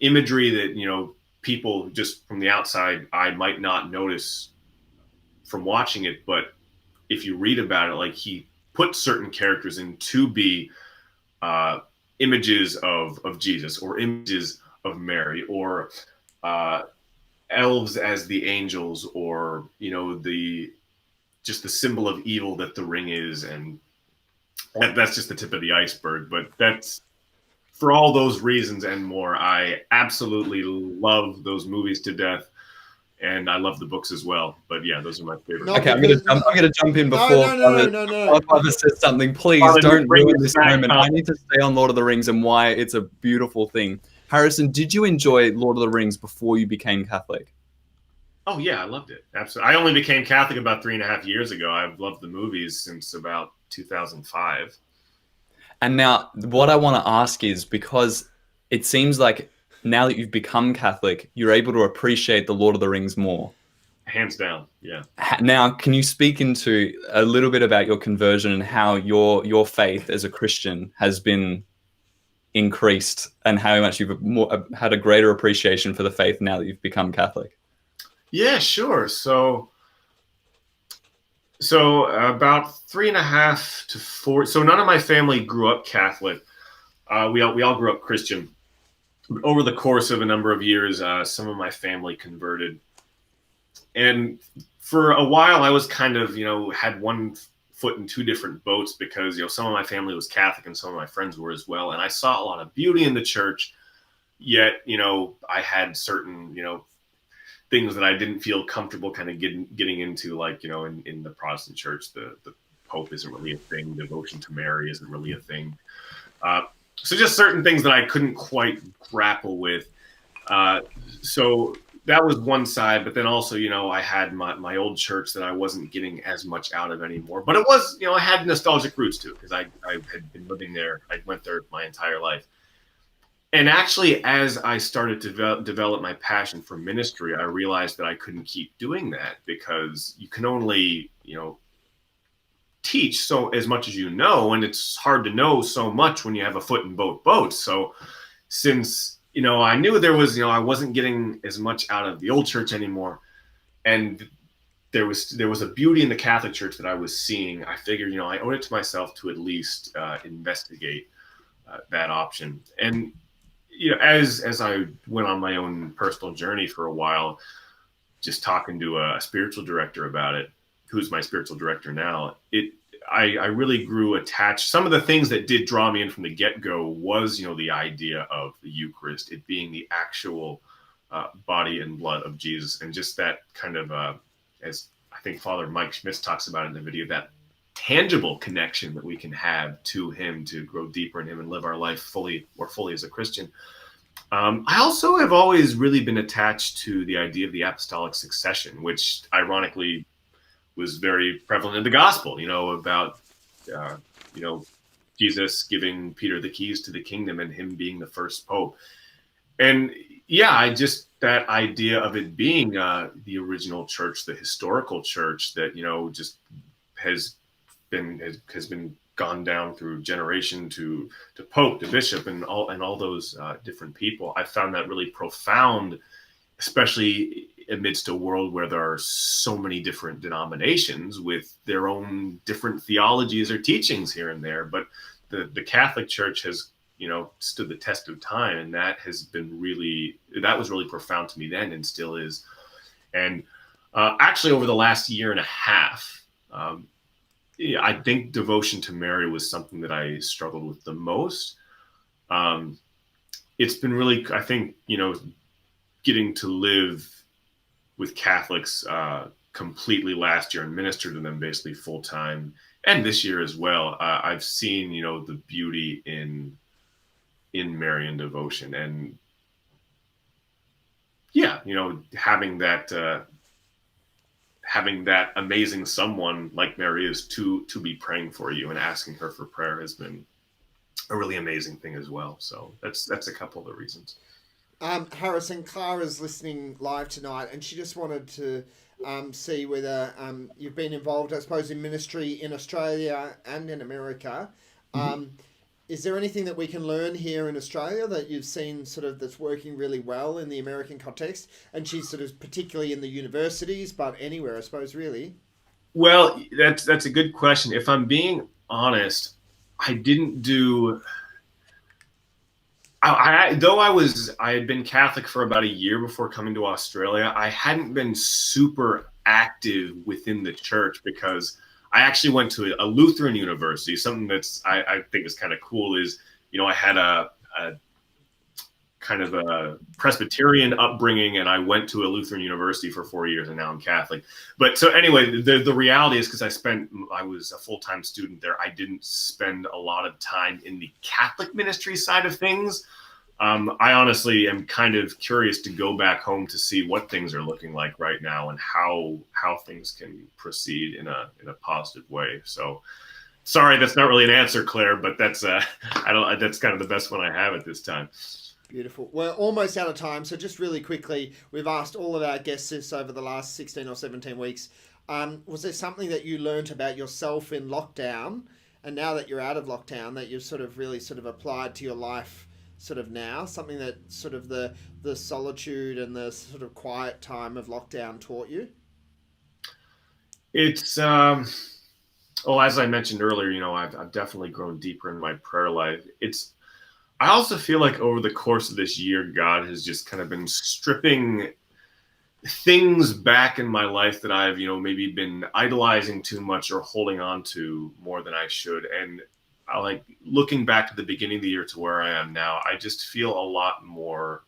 imagery that, people just from the outside eye might not notice from watching it. But if you read about it, like, he put certain characters in to be images of Jesus, or images of Mary, or elves as the angels, or, just the symbol of evil that the ring is. And that's just the tip of the iceberg. But that's, for all those reasons and more, I absolutely love those movies to death. And I love the books as well. But yeah, those are my favorite. Okay, I'm gonna jump in before Father says something. Please don't ruin this moment. I need to stay on Lord of the Rings and why it's a beautiful thing. Harrison, did you enjoy Lord of the Rings before you became Catholic? Oh yeah, I loved it. Absolutely. I only became Catholic about 3.5 years ago. I've loved the movies since about 2005. And now what I want to ask is, because it seems like now that you've become Catholic, you're able to appreciate the Lord of the Rings more. Hands down, yeah. Now, can you speak into a little bit about your conversion and how your faith as a Christian has been increased, and how much you've had a greater appreciation for the faith now that you've become Catholic? Yeah, sure. So about 3.5 to 4. So none of my family grew up Catholic. We all grew up Christian. But over the course of a number of years, some of my family converted. And for a while, I was kind of, had one foot in two different boats because, some of my family was Catholic and some of my friends were as well. And I saw a lot of beauty in the church, yet, I had certain, things that I didn't feel comfortable kind of getting into, like, in the Protestant church, the Pope isn't really a thing. Devotion to Mary isn't really a thing. So just certain things that I couldn't quite grapple with. So that was one side, but then also, I had my old church that I wasn't getting as much out of anymore. But it was, I had nostalgic roots too, because I had been living there. I went there my entire life. And actually, as I started to develop my passion for ministry, I realized that I couldn't keep doing that because you can only, teach so as much as and it's hard to know so much when you have a foot in both boats. So since, I knew there was, I wasn't getting as much out of the old church anymore, and there was a beauty in the Catholic Church that I was seeing, I figured, I owe it to myself to at least investigate that option. And as I went on my own personal journey for a while, just talking to a spiritual director about it, who's my spiritual director now, I really grew attached. Some of the things that did draw me in from the get-go was, the idea of the Eucharist, it being the actual body and blood of Jesus, and just that kind of, as I think Father Mike Schmitz talks about in the video, that tangible connection that we can have to him, to grow deeper in him and live our life fully as a Christian. I also have always really been attached to the idea of the apostolic succession, which ironically was very prevalent in the gospel, about, Jesus giving Peter the keys to the kingdom and him being the first pope. And yeah, that idea of it being the original church, the historical church that, just has been gone down through generation to pope, to bishop, and all those different people. I found that really profound, especially amidst a world where there are so many different denominations with their own different theologies or teachings here and there. But the Catholic Church has, stood the test of time, and that was really profound to me then, and still is. And actually, over the last year and a half, I think devotion to Mary was something that I struggled with the most. It's been really, I think, getting to live with Catholics completely last year and minister to them basically full time, and this year as well. I've seen, the beauty in Marian devotion, and yeah, having that amazing someone like Mary is to be praying for you and asking her for prayer has been a really amazing thing as well. So that's a couple of the reasons. Harrison, Clara's listening live tonight, and she just wanted to see whether you've been involved, I suppose, in ministry in Australia and in America. Is there anything that we can learn here in Australia that you've seen sort of that's working really well in the American context? And she's sort of particularly in the universities, but anywhere, I suppose, really. Well, that's a good question. If I'm being honest, I didn't do... I had been Catholic for about a year before coming to Australia. I hadn't been super active within the church because I actually went to a Lutheran university. Something that's I think is kind of cool is, I had a kind of a Presbyterian upbringing, and I went to a Lutheran university for 4 years, and now I'm Catholic. But so anyway, the reality is, because I was a full-time student there, I didn't spend a lot of time in the Catholic ministry side of things. I honestly am kind of curious to go back home to see what things are looking like right now and how things can proceed in a positive way. So sorry, that's not really an answer, Claire, but that's that's kind of the best one I have at this time. Beautiful. We're almost out of time, so just really quickly, we've asked all of our guests this over the last 16 or 17 weeks. Was there something that you learned about yourself in lockdown, and now that you're out of lockdown, that you've sort of really sort of applied to your life sort of now? Something that sort of the solitude and the sort of quiet time of lockdown taught you? It's, as I mentioned earlier, I've definitely grown deeper in my prayer life. I also feel like over the course of this year, God has just kind of been stripping things back in my life that I've, maybe been idolizing too much or holding on to more than I should. And I like looking back to the beginning of the year to where I am now, I just feel a lot more,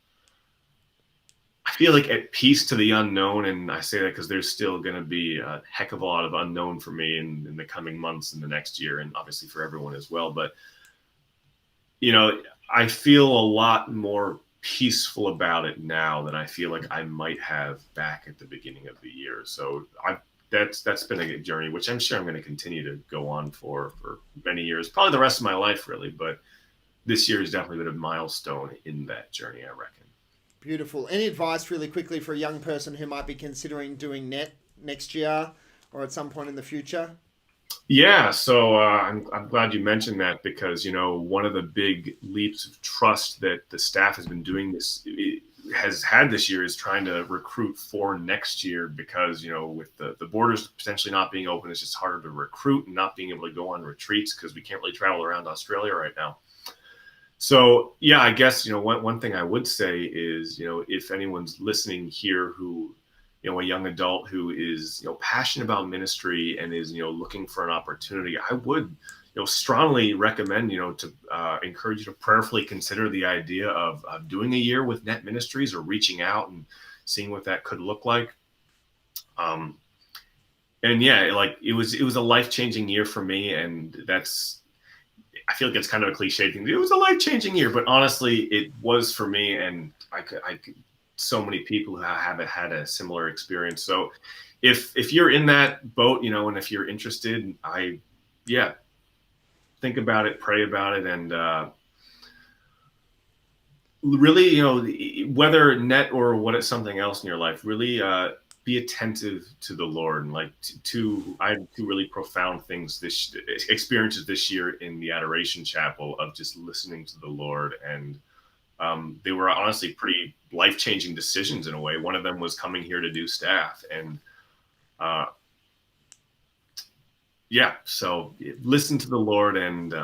I feel like at peace to the unknown. And I say that because there's still going to be a heck of a lot of unknown for me in the coming months and the next year, and obviously for everyone as well. But, I feel a lot more peaceful about it now than I feel like I might have back at the beginning of the year. So that's been a good journey, which I'm sure I'm going to continue to go on for many years, probably the rest of my life, really. But this year has definitely been a milestone in that journey, I reckon. Beautiful. Any advice really quickly for a young person who might be considering doing net next year or at some point in the future? Yeah, so I'm glad you mentioned that, because one of the big leaps of trust that the staff has been doing has had this year is trying to recruit for next year, because with the borders potentially not being open, it's just harder to recruit, and not being able to go on retreats because we can't really travel around Australia right now. So yeah, I guess one thing I would say is if anyone's listening here who a young adult who is passionate about ministry and is looking for an opportunity, I would strongly recommend to encourage you to prayerfully consider the idea of doing a year with Net Ministries, or reaching out and seeing what that could look like. And yeah, like it was a life-changing year for me, and I feel like it's kind of a cliche thing. It was a life-changing year, but honestly, it was for me, and I could so many people who haven't had a similar experience. So if you're in that boat, and if you're interested, think about it, pray about it, and really, whether net or what it's something else in your life, really be attentive to the Lord. And I had two really profound experiences this year in the Adoration Chapel of just listening to the Lord, and they were honestly pretty life-changing decisions in a way. One of them was coming here to do staff, and so listen to the Lord, and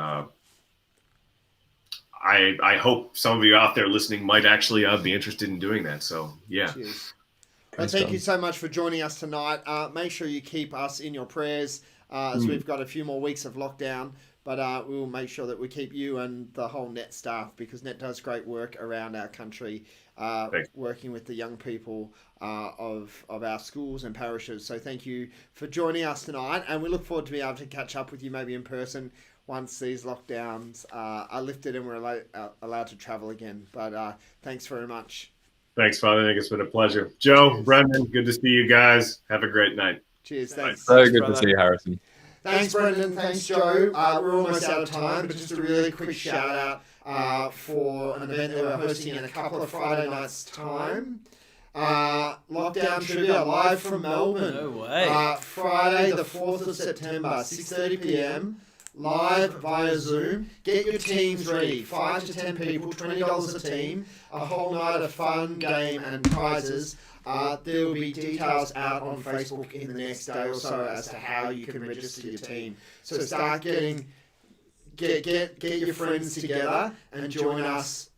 I hope some of you out there listening might actually be interested in doing that. So yeah. Cheers. Well, thank you so much for joining us tonight. Make sure you keep us in your prayers as we've got a few more weeks of lockdown. But we will make sure that we keep you and the whole Net staff, because Net does great work around our country, working with the young people of our schools and parishes. So thank you for joining us tonight, and we look forward to being able to catch up with you maybe in person once these lockdowns are lifted and we're allowed to travel again. But thanks very much. Thanks, Father. I think it's been a pleasure. Joe, cheers. Brendan, good to see you guys. Have a great night. Cheers. Thanks. So good to see you, Harrison. Thanks, Brendan. Thanks, Joe. We're almost out of time, but just a really quick shout out for an event that we're hosting in a couple of Friday nights' time. Lockdown Trivia live from Melbourne. No way. Friday, the 4th of September, 6:30 p.m. Live via Zoom. Get your teams ready. 5 to 10 people, $20 a team. A whole night of fun, game, and prizes. There will be details out on Facebook in the next day or so as to how you can register your team. So start get your friends together and join us.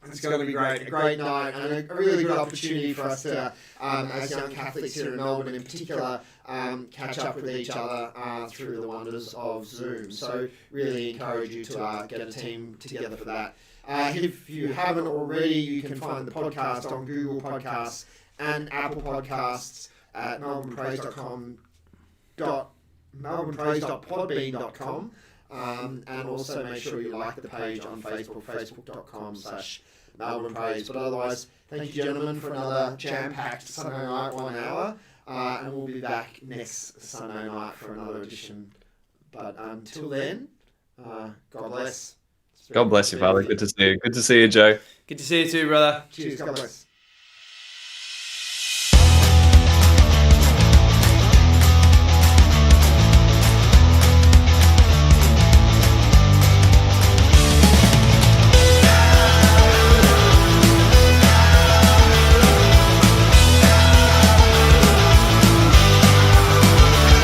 It's going to be great. A great night and a really good opportunity for us to, as young Catholics here in Melbourne in particular, catch up with each other through the wonders of Zoom. So really encourage you to get a team together for that. If you haven't already, you can find the podcast on Google Podcasts and Apple Podcasts at melbournepraise.podbean.com. And also make sure you like the page on Facebook, facebook.com/Melbourne Praise. But otherwise, thank you, gentlemen, for another jam-packed Sunday night, 1 hour. And we'll be back next Sunday night for another edition. But until then, God bless. God bless you, Father. Good to see you. Good to see you, Joe. Good to see you too, brother. Cheers. God bless.